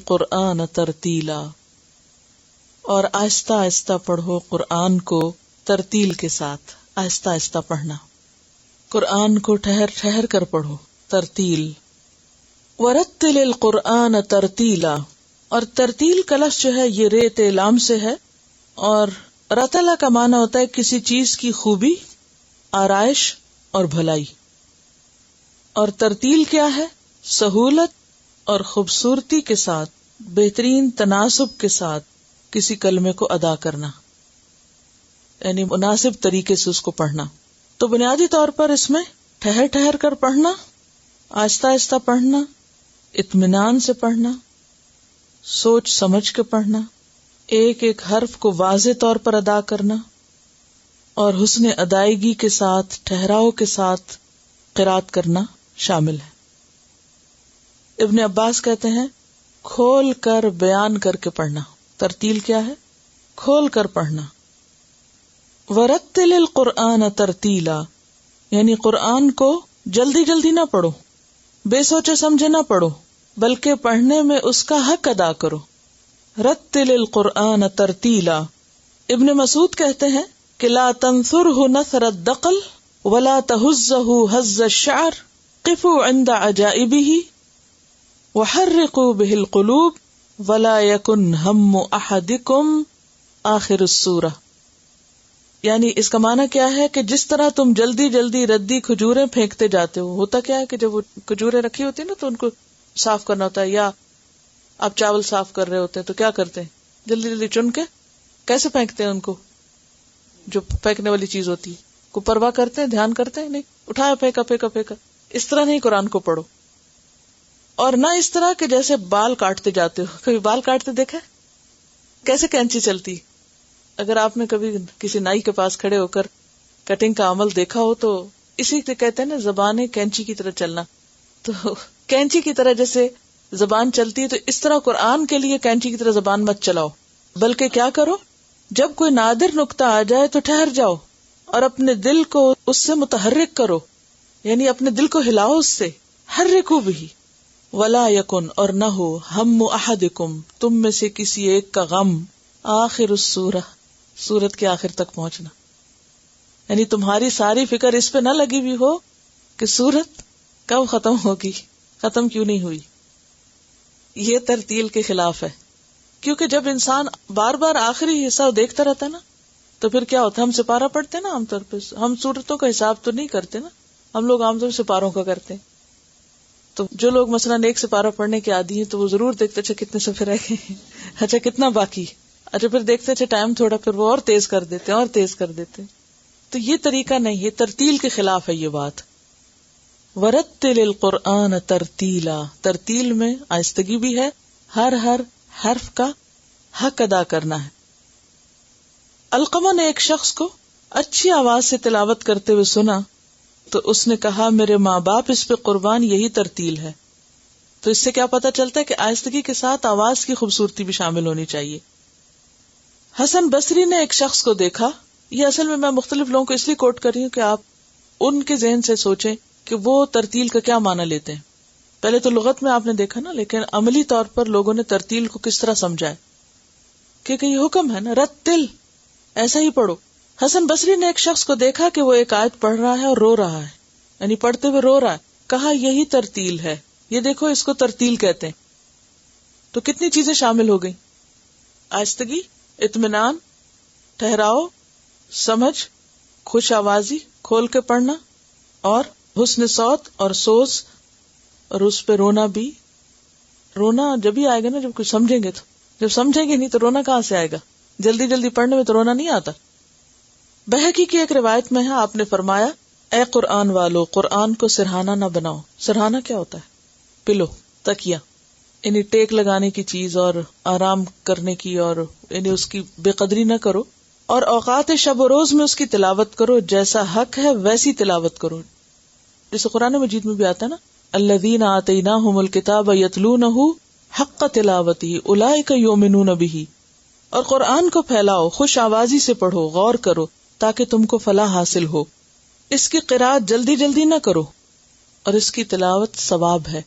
قرآن ترتیلا، اور آہستہ آہستہ پڑھو قرآن کو ترتیل کے ساتھ، آہستہ آہستہ پڑھنا، قرآن کو ٹھہر ٹھہر کر پڑھو، ترتیل۔ ورتل القرآن ترتیلا، اور ترتیل کا لفظ جو ہے یہ ریت لام سے ہے، اور رتلا کا معنی ہوتا ہے کسی چیز کی خوبی، آرائش اور بھلائی، اور ترتیل کیا ہے؟ سہولت اور خوبصورتی کے ساتھ، بہترین تناسب کے ساتھ کسی کلمے کو ادا کرنا، یعنی مناسب طریقے سے اس کو پڑھنا۔ تو بنیادی طور پر اس میں ٹھہر ٹھہر کر پڑھنا، آہستہ آہستہ پڑھنا، اطمینان سے پڑھنا، سوچ سمجھ کے پڑھنا، ایک ایک حرف کو واضح طور پر ادا کرنا، اور حسن ادائیگی کے ساتھ، ٹھہراؤ کے ساتھ قرات کرنا شامل ہے۔ ابن عباس کہتے ہیں کھول کر بیان کر کے پڑھنا، ترتیل کیا ہے؟ کھول کر پڑھنا۔ ورتل القرآن ترتیلا، یعنی قرآن کو جلدی جلدی نہ پڑھو، بے سوچے سمجھے نہ پڑھو، بلکہ پڑھنے میں اس کا حق ادا کرو۔ رتل القرآن ترتیلا۔ ابن مسعود کہتے ہیں کہ لا تنثرہ نثر الدقل ولا تہزہ ہز الشعر، قفوا عند عجائبہ وحرقوا بہ القلوب ولا یکن ہم احدکم آخر السورہ۔ یعنی اس کا معنی کیا ہے کہ جس طرح تم جلدی جلدی ردی کھجوریں پھینکتے جاتے ہو، ہوتا کیا ہے کہ جب وہ کھجوریں رکھی ہوتی ہیں نا تو ان کو صاف کرنا ہوتا ہے، یا آپ چاول صاف کر رہے ہوتے ہیں تو کیا کرتے ہیں؟ جلدی جلدی چن کے کیسے پھینکتے ہیں ان کو، جو پھینکنے والی چیز ہوتی ہے، کو پرواہ کرتے ہیں، دھیان کرتے ہیں؟ نہیں، اٹھایا پھینکا پھینکا پھینکا۔ اس طرح نہیں قرآن کو پڑھو، اور نہ اس طرح کہ جیسے بال کاٹتے جاتے ہو۔ کبھی بال کاٹتے دیکھا؟ کیسے کینچی چلتی؟ اگر آپ نے کبھی کسی نائی کے پاس کھڑے ہو کر کٹنگ کا عمل دیکھا ہو تو اسی سے کہتے ہیں نا زبان کینچی کی طرح چلنا، تو کینچی کی طرح جیسے زبان چلتی ہے، تو اس طرح قرآن کے لیے کینچی کی طرح زبان مت چلاؤ، بلکہ کیا کرو، جب کوئی نادر نقطہ آ جائے تو ٹھہر جاؤ اور اپنے دل کو اس سے متحرک کرو، یعنی اپنے دل کو ہلاؤ اس سے، حرکوا بہ، ولا یکن، اور نہ ہو، ہم احدکم، تم میں سے کسی ایک کا غم، آخر السورہ، سورت کے آخر تک پہنچنا، یعنی تمہاری ساری فکر اس پہ نہ لگی ہوئی ہو کہ سورت کب ختم ہوگی، ختم کیوں نہیں ہوئی۔ یہ ترتیل کے خلاف ہے، کیونکہ جب انسان بار بار آخری حصہ دیکھتا رہتا ہے نا تو پھر کیا ہوتا ہے، ہم سپارہ پڑھتے ہیں نا، عام طور پہ ہم سورتوں کا حساب تو نہیں کرتے نا، ہم لوگ عام طور سے سپاروں کا کرتے ہیں۔ تو جو لوگ مثلاً ایک سپارہ پڑھنے کے عادی ہیں تو وہ ضرور دیکھتے اچھا کتنے صفحے رہ گئے، اچھا کتنا باقی، اچھا پھر دیکھتے اچھا ٹائم تھوڑا، پھر وہ اور تیز کر دیتے اور تیز کر دیتے۔ تو یہ طریقہ نہیں، یہ ترتیل کے خلاف ہے یہ بات۔ ورتل القرآن ترتیلا، ترتیل میں آہستگی بھی ہے، ہر حرف کا حق ادا کرنا ہے۔ علقمہ نے ایک شخص کو اچھی آواز سے تلاوت کرتے ہوئے سنا تو اس نے کہا میرے ماں باپ اس پہ قربان، یہی ترتیل ہے۔ تو اس سے کیا پتہ چلتا ہے کہ آہستگی کے ساتھ آواز کی خوبصورتی بھی شامل ہونی چاہیے۔ حسن بصری نے ایک شخص کو دیکھا، یہ اصل میں مختلف لوگوں کو اس لیے کوٹ کر رہی ہوں کہ آپ ان کے ذہن سے سوچیں کہ وہ ترتیل کا کیا معنی لیتے ہیں۔ پہلے تو لغت میں آپ نے دیکھا نا، لیکن عملی طور پر لوگوں نے ترتیل کو کس طرح سمجھا ہے، کیونکہ یہ حکم ہے نا، رتل، ایسا ہی پڑھو۔ حسن بصری نے ایک شخص کو دیکھا کہ وہ ایک آیت پڑھ رہا ہے اور رو رہا ہے، یعنی پڑھتے ہوئے رو رہا ہے، کہا یہی ترتیل ہے، یہ دیکھو اس کو ترتیل کہتے ہیں۔ تو کتنی چیزیں شامل ہو گئی، آہستگی، اطمینان، ٹھہراؤ، سمجھ، خوش آوازی، کھول کے پڑھنا، اور حسن صوت اور سوز، اور اس پہ رونا بھی۔ رونا جب ہی آئے گا نا جب کچھ سمجھیں گے، تو جب سمجھیں گے نہیں تو رونا کہاں سے آئے گا؟ جلدی جلدی پڑھنے میں تو رونا نہیں آتا۔ بہقی کی ایک روایت میں ہے، آپ نے فرمایا اے قرآن والو، قرآن کو سرہانہ نہ بناؤ۔ سرہانہ کیا ہوتا ہے؟ پلو، تکیہ، یعنی ٹیک لگانے کی چیز اور آرام کرنے کی، اور یعنی اس کی بے قدری نہ کرو، اور اوقات شب و روز میں اس کی تلاوت کرو، جیسا حق ہے ویسی تلاوت کرو۔ جیسے قرآن مجید میں بھی آتا ہے نا، الذین آتیناہم الکتاب یتلونہ حق تلاوتہ اولئک یؤمنون بہ، اور قرآن کو پھیلاؤ، خوش آوازی سے پڑھو، غور کرو تاکہ تم کو فلاح حاصل ہو۔ اس کی قرأت جلدی جلدی نہ کرو، اور اس کی تلاوت ثواب ہے،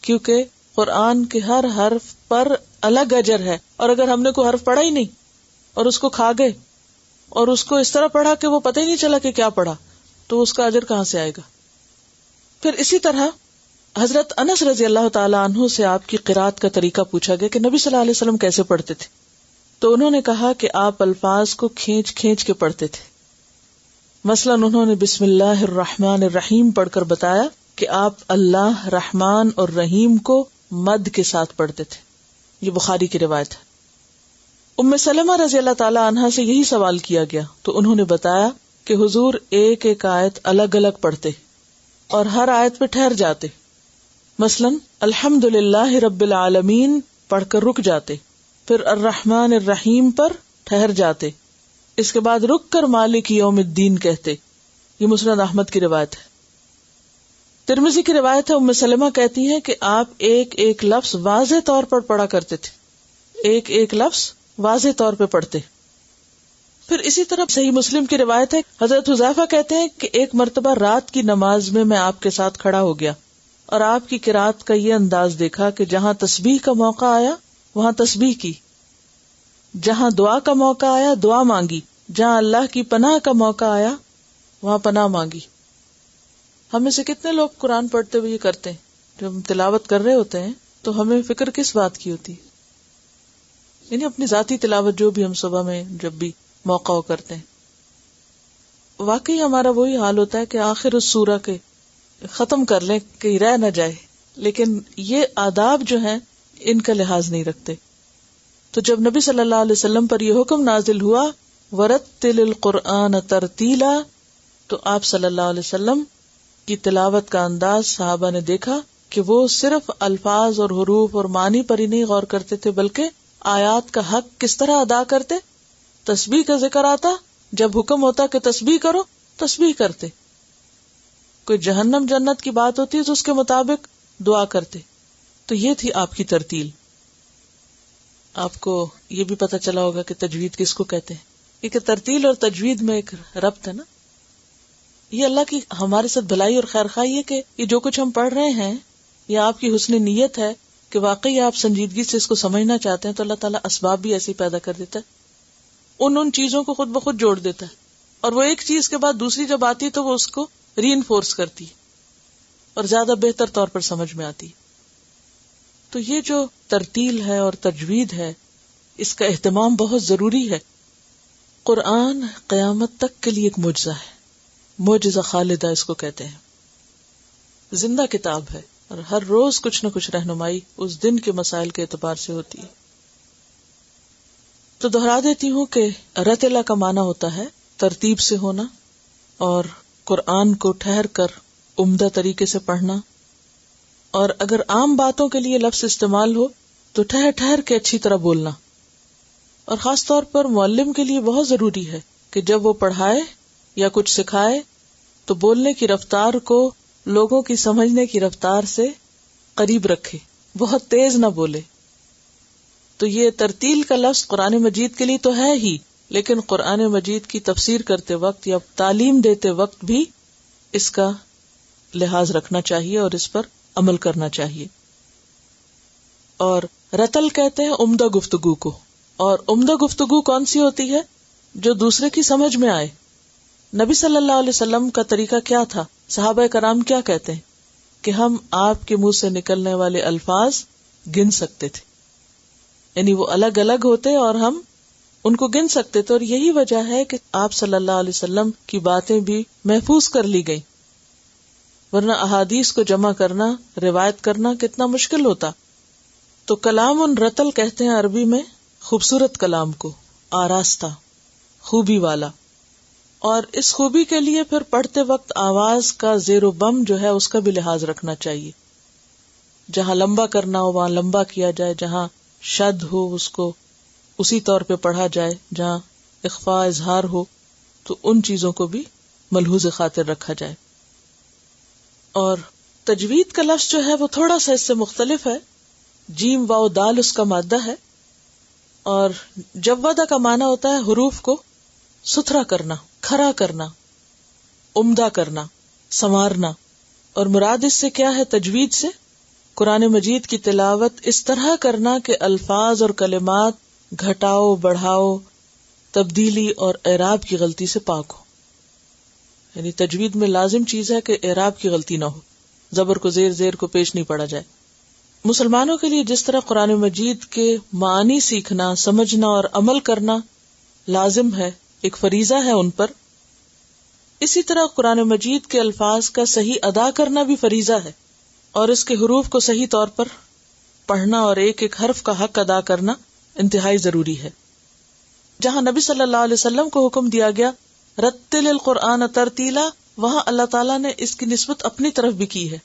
کیونکہ قرآن کے ہر حرف پر الگ اجر ہے، اور اگر ہم نے کوئی حرف پڑھا ہی نہیں اور اس کو کھا گئے اور اس کو اس طرح پڑھا کہ وہ پتہ ہی نہیں چلا کہ کیا پڑھا، تو اس کا اجر کہاں سے آئے گا؟ پھر اسی طرح حضرت انس رضی اللہ تعالی عنہ سے آپ کی قرأت کا طریقہ پوچھا گیا کہ نبی صلی اللہ علیہ وسلم کیسے پڑھتے تھے، تو انہوں نے کہا کہ آپ الفاظ کو کھینچ کھینچ کے پڑھتے تھے۔ مثلا انہوں نے بسم اللہ الرحمن الرحیم پڑھ کر بتایا کہ آپ اللہ رحمان اور رحیم کو مد کے ساتھ پڑھتے تھے، یہ بخاری کی روایت ہے۔ ام سلمہ رضی اللہ تعالی عنہا سے یہی سوال کیا گیا تو انہوں نے بتایا کہ حضور ایک ایک آیت الگ الگ پڑھتے اور ہر آیت پہ ٹھہر جاتے، مثلا الحمدللہ رب العالمین پڑھ کر رک جاتے، پھر الرحمن الرحیم پر ٹھہر جاتے، اس کے بعد رک کر مالک یوم الدین کہتے۔ یہ مسند احمد کی روایت ہے۔ ترمذی کی روایت ہے، ام سلمہ کہتی ہیں کہ آپ ایک ایک لفظ واضح طور پر پڑھا کرتے تھے، ایک ایک لفظ واضح طور پہ پڑھتے۔ پھر اسی طرح صحیح مسلم کی روایت ہے، حضرت حذیفہ کہتے ہیں کہ ایک مرتبہ رات کی نماز میں آپ کے ساتھ کھڑا ہو گیا اور آپ کی قرات کا یہ انداز دیکھا کہ جہاں تسبیح کا موقع آیا وہاں تسبیح کی، جہاں دعا کا موقع آیا دعا مانگی، جہاں اللہ کی پناہ کا موقع آیا وہاں پناہ مانگی۔ ہم میں سے کتنے لوگ قرآن پڑھتے ہوئے یہ کرتے ہیں، جب ہم تلاوت کر رہے ہوتے ہیں تو ہمیں فکر کس بات کی ہوتی ہے؟ یعنی اپنی ذاتی تلاوت جو بھی ہم صبح میں جب بھی موقع ہو کرتے ہیں۔ واقعی ہمارا وہی حال ہوتا ہے کہ آخر اس سورہ کے ختم کر لیں کہ رہ نہ جائے، لیکن یہ آداب جو ہیں ان کا لحاظ نہیں رکھتے۔ تو جب نبی صلی اللہ علیہ وسلم پر یہ حکم نازل ہوا وَرَتِّلِ الْقُرْآنَ تَرْتِيلًا، تو آپ صلی اللہ علیہ وسلم کی تلاوت کا انداز صحابہ نے دیکھا کہ وہ صرف الفاظ اور حروف اور معنی پر ہی نہیں غور کرتے تھے، بلکہ آیات کا حق کس طرح ادا کرتے۔ تسبیح کا ذکر آتا، جب حکم ہوتا کہ تسبیح کرو، تسبیح کرتے۔ کوئی جہنم جنت کی بات ہوتی ہے تو اس کے مطابق دعا کرتے۔ تو یہ تھی آپ کی ترتیل۔ آپ کو یہ بھی پتہ چلا ہوگا کہ تجوید کس کو کہتے ہیں، کیونکہ ترتیل اور تجوید میں ایک ربط ہے نا۔ یہ اللہ کی ہمارے ساتھ بھلائی اور خیر خواہی ہے کہ یہ جو کچھ ہم پڑھ رہے ہیں یہ آپ کی حسن نیت ہے کہ واقعی آپ سنجیدگی سے اس کو سمجھنا چاہتے ہیں، تو اللہ تعالیٰ اسباب بھی ایسے پیدا کر دیتا ہے، ان چیزوں کو خود بخود جوڑ دیتا ہے، اور وہ ایک چیز کے بعد دوسری جب آتی تو وہ اس کو ری انفورس کرتی اور زیادہ بہتر طور پر سمجھ میں آتی۔ تو یہ جو ترتیل ہے اور تجوید ہے اس کا اہتمام بہت ضروری ہے۔ قرآن قیامت تک کے لیے ایک معجزہ ہے، معجزہ خالدہ اس کو کہتے ہیں، زندہ کتاب ہے، اور ہر روز کچھ نہ کچھ رہنمائی اس دن کے مسائل کے اعتبار سے ہوتی ہے۔ تو دہرا دیتی ہوں کہ رتلا کا معنی ہوتا ہے ترتیب سے ہونا، اور قرآن کو ٹھہر کر عمدہ طریقے سے پڑھنا، اور اگر عام باتوں کے لیے لفظ استعمال ہو تو ٹھہر ٹھہر کے اچھی طرح بولنا، اور خاص طور پر معلم کے لیے بہت ضروری ہے کہ جب وہ پڑھائے یا کچھ سکھائے تو بولنے کی رفتار کو لوگوں کی سمجھنے کی رفتار سے قریب رکھے، بہت تیز نہ بولے۔ تو یہ ترتیل کا لفظ قرآن مجید کے لیے تو ہے ہی، لیکن قرآن مجید کی تفسیر کرتے وقت یا تعلیم دیتے وقت بھی اس کا لحاظ رکھنا چاہیے اور اس پر عمل کرنا چاہیے۔ اور رتل کہتے ہیں عمدہ گفتگو کو، اور عمدہ گفتگو کون سی ہوتی ہے؟ جو دوسرے کی سمجھ میں آئے۔ نبی صلی اللہ علیہ وسلم کا طریقہ کیا تھا؟ صحابہ کرام کیا کہتے ہیں کہ ہم آپ کے منہ سے نکلنے والے الفاظ گن سکتے تھے، یعنی وہ الگ الگ ہوتے اور ہم ان کو گن سکتے تھے، اور یہی وجہ ہے کہ آپ صلی اللہ علیہ وسلم کی باتیں بھی محفوظ کر لی گئیں، ورنہ احادیث کو جمع کرنا، روایت کرنا کتنا مشکل ہوتا۔ تو کلام رتل کہتے ہیں عربی میں خوبصورت کلام کو، آراستہ، خوبی والا، اور اس خوبی کے لیے پھر پڑھتے وقت آواز کا زیر و بم جو ہے اس کا بھی لحاظ رکھنا چاہیے۔ جہاں لمبا کرنا ہو وہاں لمبا کیا جائے، جہاں شد ہو اس کو اسی طور پہ پڑھا جائے، جہاں اخفاء اظہار ہو تو ان چیزوں کو بھی ملحوظ خاطر رکھا جائے۔ اور تجوید کا لفظ جو ہے وہ تھوڑا سا اس سے مختلف ہے، جیم واو دال اس کا مادہ ہے۔ اور جودہ کا معنی ہوتا ہے حروف کو ستھرا کرنا، کھرا کرنا، عمدہ کرنا، سنوارنا. اور مراد اس سے کیا ہے؟ تجوید سے قرآن مجید کی تلاوت اس طرح کرنا کہ الفاظ اور کلمات گھٹاؤ، بڑھاؤ، تبدیلی اور اعراب کی غلطی سے پاک ہو. یعنی تجوید میں لازم چیز ہے کہ اعراب کی غلطی نہ ہو، زبر کو زیر کو پیش نہیں پڑا جائے. مسلمانوں کے لیے جس طرح قرآن مجید کے معنی سیکھنا، سمجھنا اور عمل کرنا لازم ہے، ایک فریضہ ہے ان پر، اسی طرح قرآن مجید کے الفاظ کا صحیح ادا کرنا بھی فریضہ ہے، اور اس کے حروف کو صحیح طور پر پڑھنا اور ایک ایک حرف کا حق ادا کرنا انتہائی ضروری ہے. جہاں نبی صلی اللہ علیہ وسلم کو حکم دیا گیا رتل القرآن ترتیلا، وہاں اللہ تعالیٰ نے اس کی نسبت اپنی طرف بھی کی ہے.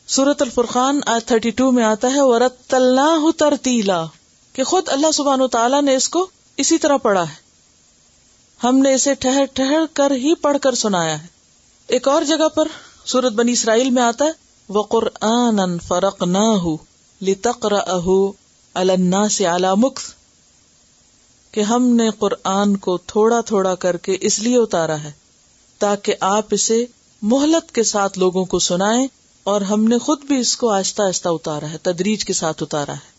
سورۃ الفرقان آیت 32 میں آتا ہے وَرَتَّلْنَاهُ تَرْتِيلًا، کہ خود اللہ سبحانہ وتعالیٰ نے اس کو اسی طرح پڑھا ہے، ہم نے اسے ٹھہر ٹھہر کر ہی پڑھ کر سنایا ہے. ایک اور جگہ پر سورۃ بنی اسرائیل میں آتا ہے وَقُرْآنًا فَرَقْنَاهُ لِتَقْرَأَهُ عَلَى النَّاسِ عَلَى مُكْثٍ، کہ ہم نے قرآن کو تھوڑا تھوڑا کر کے اس لیے اتارا ہے تاکہ آپ اسے مہلت کے ساتھ لوگوں کو سنائیں، اور ہم نے خود بھی اس کو آہستہ آہستہ اتارا ہے، تدریج کے ساتھ اتارا ہے.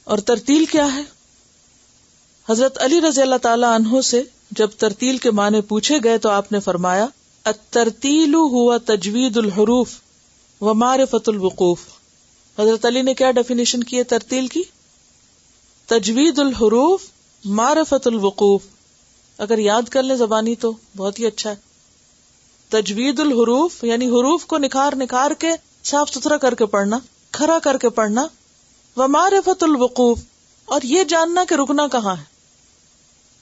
اور ترتیل کیا ہے؟ حضرت علی رضی اللہ تعالی عنہ سے جب ترتیل کے معنی پوچھے گئے تو آپ نے فرمایا الترتیل ہوا تجوید الحروف ومعرفت الوقوف. حضرت علی نے کیا ڈیفینیشن کی ہے ترتیل کی؟ تجوید الحروف، معرفت الوقوف. اگر یاد کر لیں زبانی تو بہت ہی اچھا ہے. تجوید الحروف یعنی حروف کو نکھار کے صاف ستھرا کر کے پڑھنا، کھرا کر کے پڑھنا. ومعرفت الوقوف، اور یہ جاننا کہ رکنا کہاں ہے،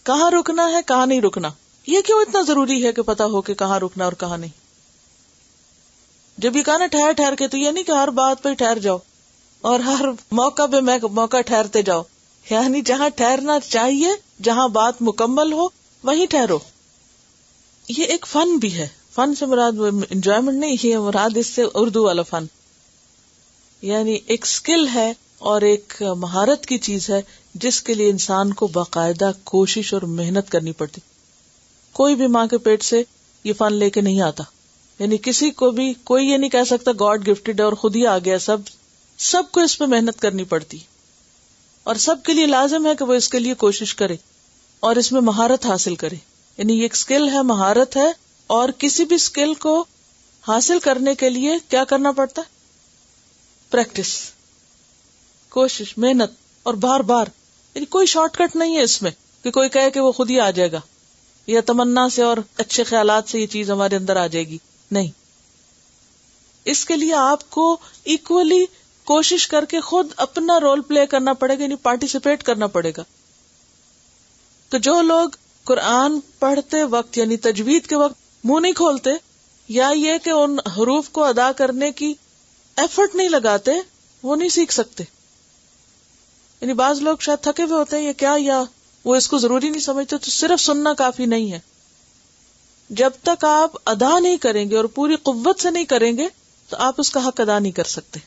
کہاں رکنا ہے، کہاں نہیں رکنا. یہ کیوں اتنا ضروری ہے کہ پتا ہو کہ کہاں رکنا اور کہاں نہیں؟ جب یہ کہا نا ٹھہر ٹھہر کے، تو یہ نہیں کہ ہر بات پہ ٹھہر جاؤ اور ہر موقع پہ موقع ٹھہرتے جاؤ. یعنی جہاں ٹھہرنا چاہیے، جہاں بات مکمل ہو وہیں ٹھہرو. یہ ایک فن بھی ہے. فن سے مراد انجوائمنٹ نہیں، یہ مراد اس سے اردو والا فن، یعنی ایک سکل ہے اور ایک مہارت کی چیز ہے جس کے لیے انسان کو باقاعدہ کوشش اور محنت کرنی پڑتی. کوئی بھی ماں کے پیٹ سے یہ فن لے کے نہیں آتا. یعنی کسی کو بھی کوئی یہ نہیں کہہ سکتا گاڈ گفٹڈ ہے اور خود ہی آ گیا. سب کو اس پہ محنت کرنی پڑتی، اور سب کے لیے لازم ہے کہ وہ اس کے لیے کوشش کرے اور اس میں مہارت حاصل کرے. یعنی یہ ایک سکل ہے، مہارت ہے، اور کسی بھی سکل کو حاصل کرنے کے لیے کیا کرنا پڑتا ہے؟ پریکٹس، کوشش، محنت اور بار بار. یعنی کوئی شارٹ کٹ نہیں ہے اس میں کہ کوئی کہے کہ وہ خود ہی آ جائے گا یا تمنا سے اور اچھے خیالات سے یہ چیز ہمارے اندر آ جائے گی. نہیں، اس کے لیے آپ کو ایکولی کوشش کر کے خود اپنا رول پلے کرنا پڑے گا، یعنی پارٹیسپیٹ کرنا پڑے گا. تو جو لوگ قرآن پڑھتے وقت یعنی تجوید کے وقت منہ نہیں کھولتے، یا یہ کہ ان حروف کو ادا کرنے کی ایفرٹ نہیں لگاتے، وہ نہیں سیکھ سکتے. یعنی بعض لوگ شاید تھکے ہوئے ہوتے ہیں یا کیا، یا وہ اس کو ضروری نہیں سمجھتے، تو صرف سننا کافی نہیں ہے. جب تک آپ ادا نہیں کریں گے اور پوری قوت سے نہیں کریں گے تو آپ اس کا حق ادا نہیں کر سکتے.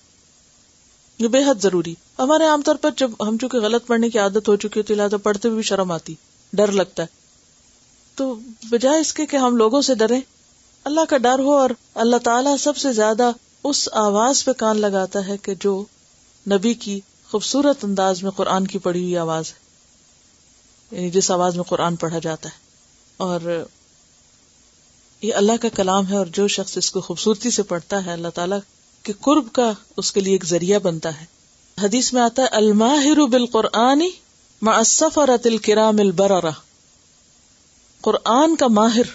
یہ بے حد ضروری. ہمارے عام طور پر جب ہم چونکہ غلط پڑھنے کی عادت ہو چکی ہوتی ہے، لہٰذا پڑھتے ہوئے بھی شرم آتی، ڈر لگتا ہے. تو بجائے اس کے کہ ہم لوگوں سے ڈریں، اللہ کا ڈر ہو. اور اللہ تعالیٰ سب سے زیادہ اس آواز پہ کان لگاتا ہے کہ جو نبی کی خوبصورت انداز میں قرآن کی پڑھی ہوئی آواز ہے، یعنی جس آواز میں قرآن پڑھا جاتا ہے. اور یہ اللہ کا کلام ہے، اور جو شخص اس کو خوبصورتی سے پڑھتا ہے اللہ تعالیٰ کے قرب کا اس کے لیے ایک ذریعہ بنتا ہے. حدیث میں آتا ہے الماہر بالقرآن مع السفرۃ الکرام البررہ، قرآن کا ماہر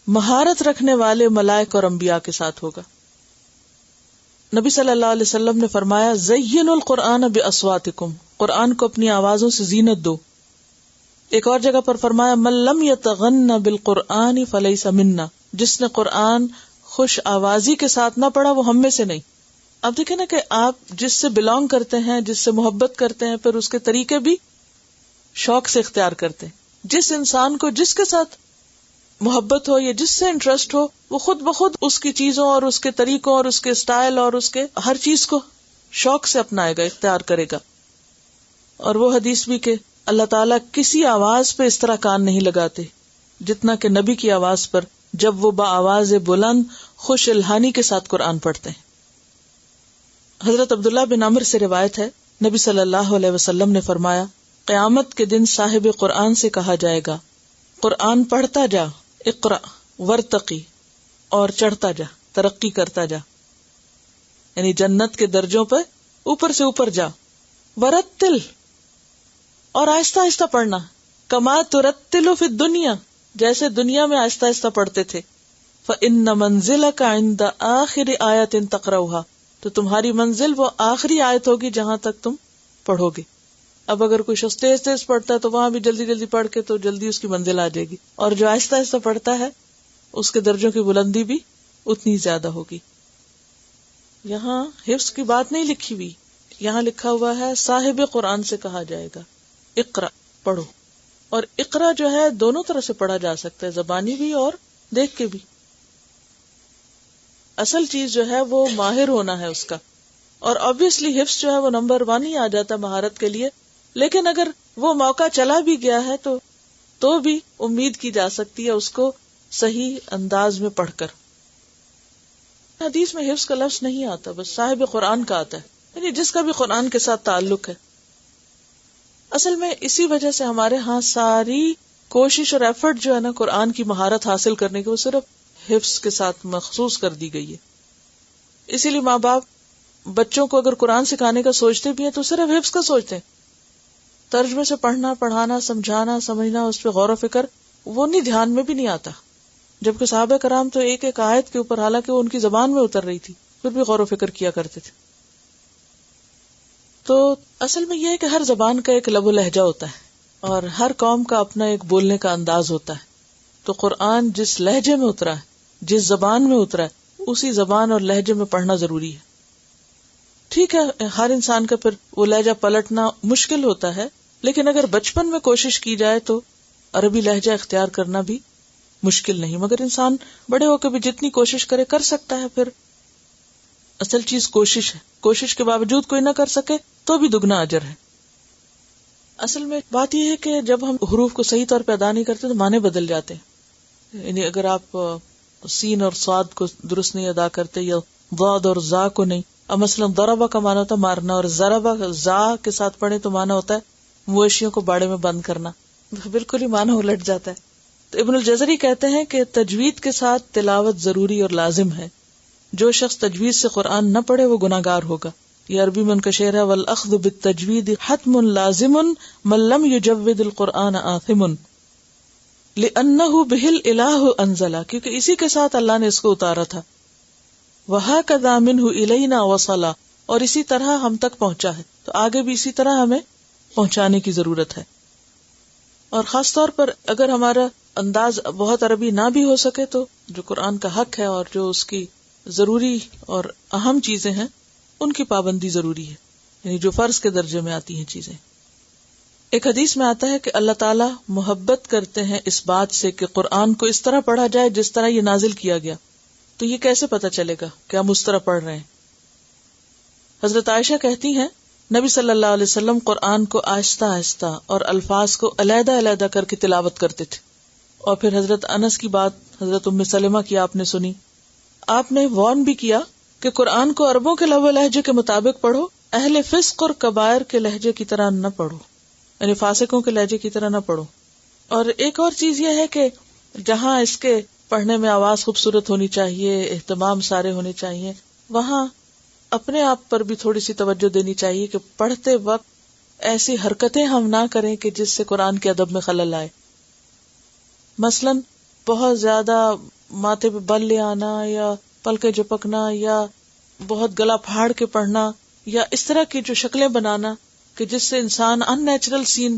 مہارت رکھنے والے ملائک اور انبیاء کے ساتھ ہوگا. نبی صلی اللہ علیہ وسلم نے فرمایا زینوا القرآن باصواتکم، قرآن کو اپنی آوازوں سے زینت دو. ایک اور جگہ پر فرمایا من لم یتغن بالقرآن فلیس منا، جس نے قرآن خوش آوازی کے ساتھ نہ پڑھا وہ ہم میں سے نہیں. اب دیکھیں نا کہ آپ جس سے بلانگ کرتے ہیں، جس سے محبت کرتے ہیں، پھر اس کے طریقے بھی شوق سے اختیار کرتے ہیں. جس انسان کو جس کے ساتھ محبت ہو یا جس سے انٹرسٹ ہو، وہ خود بخود اس کی چیزوں اور اس کے طریقوں اور اس کے سٹائل اور اس کے ہر چیز کو شوق سے اپنائے گا، اختیار کرے گا. اور وہ حدیث بھی کہ اللہ تعالیٰ کسی آواز پہ اس طرح کان نہیں لگاتے جتنا کہ نبی کی آواز پر جب وہ بآواز بلند خوش الہانی کے ساتھ قرآن پڑھتے ہیں. حضرت عبداللہ بن عمر سے روایت ہے، نبی صلی اللہ علیہ وسلم نے فرمایا، قیامت کے دن صاحب قرآن سے کہا جائے گا، قرآن پڑھتا جا، اقرأ ورتقی، اور چڑھتا جا، ترقی کرتا جا، یعنی جنت کے درجوں پہ اوپر سے اوپر جا. ورتل، اور آہستہ آہستہ پڑھنا، کما ترتل فی الدنیا، جیسے دنیا میں آہستہ آہستہ پڑھتے تھے. فإن منزلک عند آخر آیت تقرؤها، تو تمہاری منزل وہ آخری آیت ہوگی جہاں تک تم پڑھو گے. اب اگر کوئی شخص تیز تیز پڑھتا ہے تو وہاں بھی جلدی جلدی پڑھ کے تو جلدی اس کی منزل آ جائے گی، اور جو آہستہ آہستہ پڑھتا ہے اس کے درجوں کی بلندی بھی اتنی زیادہ ہوگی. یہاں حفظ کی بات نہیں لکھی ہوئی، یہاں لکھا ہوا ہے صاحب قرآن سے کہا جائے گا اقرا، پڑھو. اور اقرا جو ہے دونوں طرح سے پڑھا جا سکتا ہے، زبانی بھی اور دیکھ کے بھی. اصل چیز جو ہے وہ ماہر ہونا ہے اس کا، اور obviously حفظ جو ہے وہ نمبر 1 ہی آ جاتا ہے مہارت کے لیے. لیکن اگر وہ موقع چلا بھی گیا ہے تو بھی امید کی جا سکتی ہے اس کو صحیح انداز میں پڑھ کر. حدیث میں حفظ کا لفظ نہیں آتا، بس صاحب قرآن کا آتا ہے، یعنی جس کا بھی قرآن کے ساتھ تعلق ہے. اصل میں اسی وجہ سے ہمارے ہاں ساری کوشش اور ایفرٹ جو ہے نا قرآن کی مہارت حاصل کرنے کی، وہ صرف حفظ کے ساتھ مخصوص کر دی گئی ہے. اسی لیے ماں باپ بچوں کو اگر قرآن سکھانے کا سوچتے بھی ہیں تو صرف حفظ کا سوچتے ہیں. ترجمے سے پڑھنا، پڑھانا، سمجھانا، سمجھنا، اس پہ غور و فکر وہ نہیں، دھیان میں بھی نہیں آتا. جبکہ صحابہ کرام تو ایک ایک آیت کے اوپر، حالانکہ وہ ان کی زبان میں اتر رہی تھی، پھر بھی غور و فکر کیا کرتے تھے. تو اصل میں یہ ہے کہ ہر زبان کا ایک لب و لہجہ ہوتا ہے اور ہر قوم کا اپنا ایک بولنے کا انداز ہوتا ہے. تو قرآن جس لہجے میں اترا ہے، جس زبان میں اترا ہے، اسی زبان اور لہجے میں پڑھنا ضروری ہے. ٹھیک ہے ہر انسان کا پھر وہ لہجہ پلٹنا مشکل ہوتا ہے، لیکن اگر بچپن میں کوشش کی جائے تو عربی لہجہ اختیار کرنا بھی مشکل نہیں. مگر انسان بڑے ہو کے بھی جتنی کوشش کرے کر سکتا ہے. پھر اصل چیز کوشش ہے، کوشش کے باوجود کوئی نہ کر سکے تو بھی دگنا اجر ہے. اصل میں بات یہ ہے کہ جب ہم حروف کو صحیح طور پہ ادا نہیں کرتے تو معنی بدل جاتے ہیں. یعنی اگر آپ سین اور صاد کو درست نہیں ادا کرتے یا ضاد اور زا کو نہیں، اب مثلا ضربہ کا معنی ہوتا ہے مارنا، اور ضربہ زا کے ساتھ پڑھے تو معنی ہوتا ہے مویشیوں کو باڑے میں بند کرنا، بالکل ہی معنی الٹ جاتا ہے. تو ابن الجزری کہتے ہیں کہ تجوید کے ساتھ تلاوت ضروری اور لازم ہے. جو شخص تجوید سے قرآن نہ پڑھے وہ گناہ گار ہوگا. یہ عربی میں ان کا شعر ہے، والأخذ بالتجوید حتم لازم من لم یجود القرآن آثم لأنه به الإلہ انزل، کیونکہ اسی کے ساتھ اللہ نے اس کو اتارا تھا. وہکذا منہ الینا وصل، اور اسی طرح ہم تک پہنچا ہے، تو آگے بھی اسی طرح ہمیں پہنچانے کی ضرورت ہے. اور خاص طور پر اگر ہمارا انداز بہت عربی نہ بھی ہو سکے تو جو قرآن کا حق ہے اور جو اس کی ضروری اور اہم چیزیں ہیں ان کی پابندی ضروری ہے، یعنی جو فرض کے درجے میں آتی ہیں چیزیں. ایک حدیث میں آتا ہے کہ اللہ تعالیٰ محبت کرتے ہیں اس بات سے کہ قرآن کو اس طرح پڑھا جائے جس طرح یہ نازل کیا گیا. تو یہ کیسے پتہ چلے گا کہ ہم اس طرح پڑھ رہے ہیں؟ حضرت عائشہ کہتی ہیں نبی صلی اللہ علیہ وسلم قرآن کو آہستہ آہستہ اور الفاظ کو علیحدہ علیحدہ کر کے تلاوت کرتے تھے. اور پھر حضرت انس کی بات حضرت ام سلمہ کی آپ نے سنی. آپ نے وارن بھی کیا کہ قرآن کو عربوں کے لب و لہجے کے مطابق پڑھو، اہل فسق اور کبائر کے لہجے کی طرح نہ پڑھو، یعنی فاسقوں کے لہجے کی طرح نہ پڑھو. اور ایک اور چیز یہ ہے کہ جہاں اس کے پڑھنے میں آواز خوبصورت ہونی چاہیے، اہتمام سارے ہونے چاہیے، وہاں اپنے آپ پر بھی تھوڑی سی توجہ دینی چاہیے کہ پڑھتے وقت ایسی حرکتیں ہم نہ کریں کہ جس سے قرآن کے ادب میں خلل آئے. مثلاً بہت زیادہ ماتھے پہ بل لے آنا یا پلکیں جھپکنا یا بہت گلا پھاڑ کے پڑھنا یا اس طرح کی جو شکلیں بنانا کہ جس سے انسان ان نیچرل سین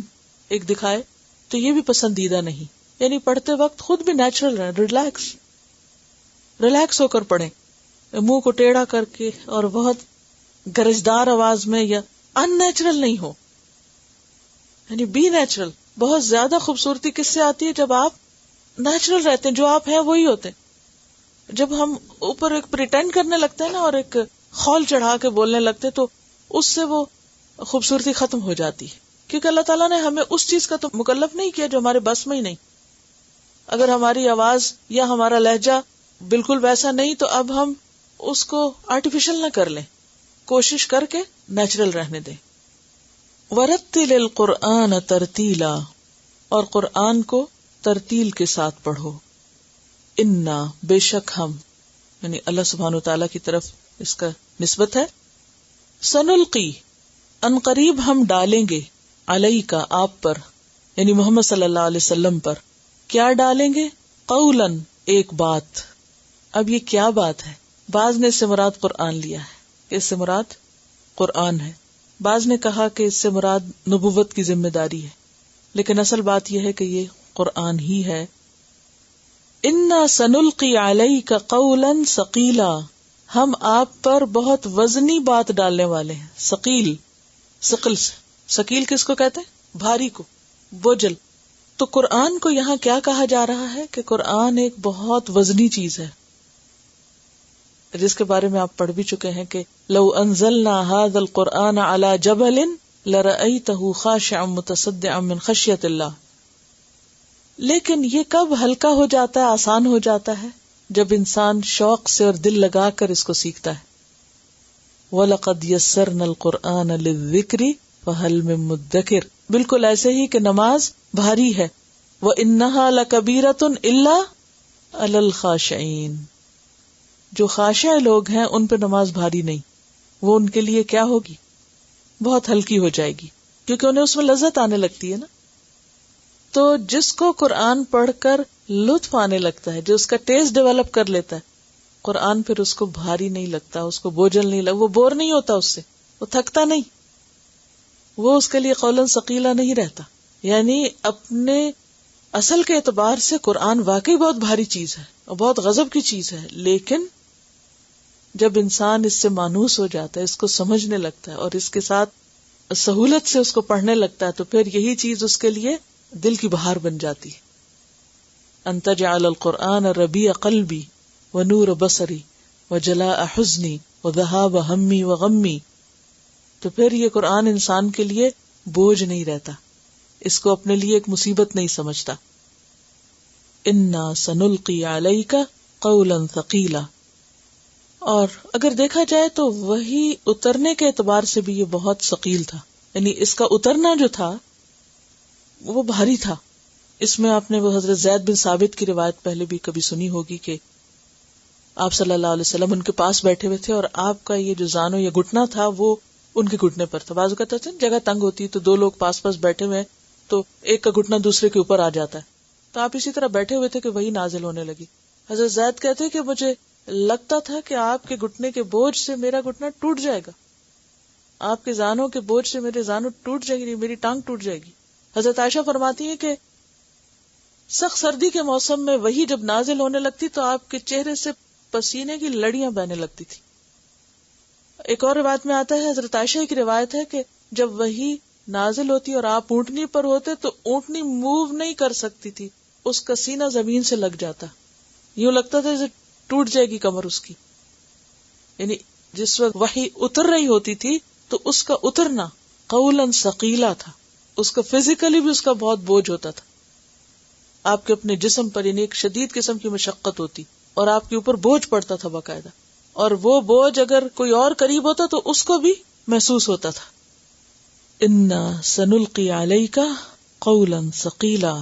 ایک دکھائے، تو یہ بھی پسندیدہ نہیں. یعنی پڑھتے وقت خود بھی نیچرل رہیں، ریلیکس ہو کر پڑھیں، منہ کو ٹیڑھا کر کے اور بہت گرجدار آواز میں، یا ان نیچرل نہیں ہو، یعنی بی نیچرل. بہت زیادہ خوبصورتی کس سے آتی ہے؟ جب آپ نیچرل رہتے ہیں، جو آپ ہیں وہی ہوتے ہیں. جب ہم اوپر ایک پریٹینڈ کرنے لگتے ہیں نا اور ایک خول چڑھا کے بولنے لگتے تو اس سے وہ خوبصورتی ختم ہو جاتی ہے. کیونکہ اللہ تعالیٰ نے ہمیں اس چیز کا تو مکلف نہیں کیا جو ہمارے بس میں ہی نہیں. اگر ہماری آواز یا ہمارا لہجہ بالکل ویسا نہیں تو اب ہم اس کو آرٹیفیشل نہ کر لیں، کوشش کر کے نیچرل رہنے دیں. وَرَتِّلِ الْقُرْآنَ تَرْتِيلًا، اور قرآن کو ترتیل کے ساتھ پڑھو. انا، بے شک ہم، یعنی اللہ سبحانہ وتعالیٰ کی طرف اس کا نسبت ہے. سنلقی، ان قریب ہم ڈالیں گے، علیکا، آپ پر، یعنی محمد صلی اللہ علیہ وسلم پر. کیا ڈالیں گے؟ قولاً، ایک بات. اب یہ کیا بات ہے؟ بعض نے اس سے مراد قرآن لیا ہے، اس سے مراد قرآن ہے. بعض نے کہا کہ اس سے مراد نبوت کی ذمہ داری ہے، لیکن اصل بات یہ ہے کہ یہ قرآن ہی ہے. انا سنلقی علیک قولا ثقیلا، ہم آپ پر بہت وزنی بات ڈالنے والے ہیں. ثقیل، ثقل سے، ثقیل کس کو کہتے ہیں؟ بھاری کو، بوجھل. تو قرآن کو یہاں کیا کہا جا رہا ہے کہ قرآن ایک بہت وزنی چیز ہے، جس کے بارے میں آپ پڑھ بھی چکے ہیں کہ لو انزلنا هذا القرآن على جبل لرأيته خاشعا متصدعا من خشیۃ اللہ. لیکن یہ کب ہلکا ہو جاتا ہے، آسان ہو جاتا ہے؟ جب انسان شوق سے اور دل لگا کر اس کو سیکھتا ہے. وَلَقَدْ يَسَّرْنَا الْقُرْآنَ لِلذِّكْرِ فَهَلْ مِن مُدَّكِرٍ، بالکل ایسے ہی کہ نماز بھاری ہے. وَإِنَّهَا لَكَبِيرَةٌ إِلَّا عَلَى الْخَاشِعِينَ، جو خاشع لوگ ہیں ان پہ نماز بھاری نہیں، وہ ان کے لیے کیا ہوگی؟ بہت ہلکی ہو جائے گی، کیونکہ انہیں اس میں لذت آنے لگتی ہے نا. تو جس کو قرآن پڑھ کر لطف آنے لگتا ہے، جو اس کا ٹیسٹ ڈیولپ کر لیتا ہے، قرآن پھر اس کو بھاری نہیں لگتا، اس کو بوجھل نہیں لگتا، وہ بور نہیں ہوتا اس سے، وہ تھکتا نہیں، وہ اس کے لیے قولاً ثقیلا نہیں رہتا. یعنی اپنے اصل کے اعتبار سے قرآن واقعی بہت بھاری چیز ہے اور بہت غضب کی چیز ہے، لیکن جب انسان اس سے مانوس ہو جاتا ہے، اس کو سمجھنے لگتا ہے اور اس کے ساتھ سہولت سے اس کو پڑھنے لگتا ہے، تو پھر یہی چیز اس کے لیے دل کی بہار بن جاتی ہے. ان تجعل القرآن ربیع قلبی ونور بصری وجلاء حزنی وذہاب ہمی وغمی. تو پھر یہ قرآن انسان کے لیے بوجھ نہیں رہتا، اس کو اپنے لیے ایک مصیبت نہیں سمجھتا. انا سنلقی علیک قولا ثقیلا. اور اگر دیکھا جائے تو وہی اترنے کے اعتبار سے بھی یہ بہت ثقیل تھا، یعنی اس کا اترنا جو تھا وہ بھاری تھا. اس میں آپ نے وہ حضرت زید بن ثابت کی روایت پہلے بھی کبھی سنی ہوگی کہ آپ صلی اللہ علیہ وسلم ان کے پاس بیٹھے ہوئے تھے اور آپ کا یہ جو زانو یا گھٹنا تھا وہ ان کے گھٹنے پر تھا. بازو کہتے ہیں جگہ تنگ ہوتی ہے تو دو لوگ پاس پاس بیٹھے ہوئے تو ایک کا گھٹنا دوسرے کے اوپر آ جاتا ہے، تو آپ اسی طرح بیٹھے ہوئے تھے کہ وہی نازل ہونے لگی. حضرت زید کہتے کہ مجھے لگتا تھا کہ آپ کے گھٹنے کے بوجھ سے میرا گھٹنا ٹوٹ جائے گا، آپ کے زانوں کے بوجھ سے میرے زانوں ٹوٹ جائے گی، میری ٹانگ ٹوٹ جائے گی. حضرت عائشہ فرماتی ہے کہ سخت سردی کے موسم میں وہی جب نازل ہونے لگتی تو آپ کے چہرے سے پسینے کی لڑیاں بہنے لگتی تھی. ایک اور روایت میں آتا ہے، حضرت عائشہ کی روایت ہے کہ جب وہی نازل ہوتی اور آپ اونٹنی پر ہوتے تو اونٹنی موو نہیں کر سکتی تھی، اس کا سینہ زمین سے لگ جاتا، یوں لگتا تھا جیسے ٹوٹ جائے گی کمر اس کی. یعنی جس وقت وحی اتر رہی ہوتی تھی تو اس کا اترنا قولاً ثقیلا تھا، اس کا فزیکلی بھی اس کا بہت بوجھ ہوتا تھا. آپ کے اپنے جسم پر یعنی ایک شدید قسم کی مشقت ہوتی اور آپ کے اوپر بوجھ پڑتا تھا باقاعدہ، اور وہ بوجھ اگر کوئی اور قریب ہوتا تو اس کو بھی محسوس ہوتا تھا. انا سنلقی علیک قولا ثقیلا.